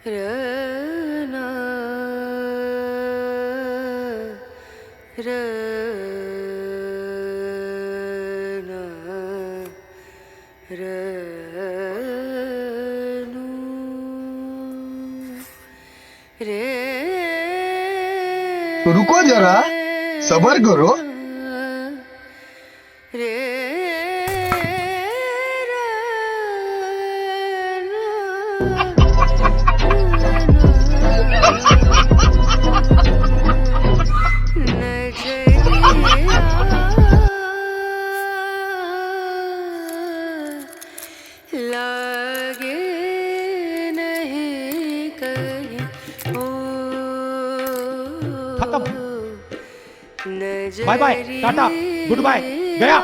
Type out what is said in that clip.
रना रना रनु रे। तो रुको जरा, सबर करो। रे लागे नहीं कहीं ओ खत्म। Bye bye, tata, goodbye, गया।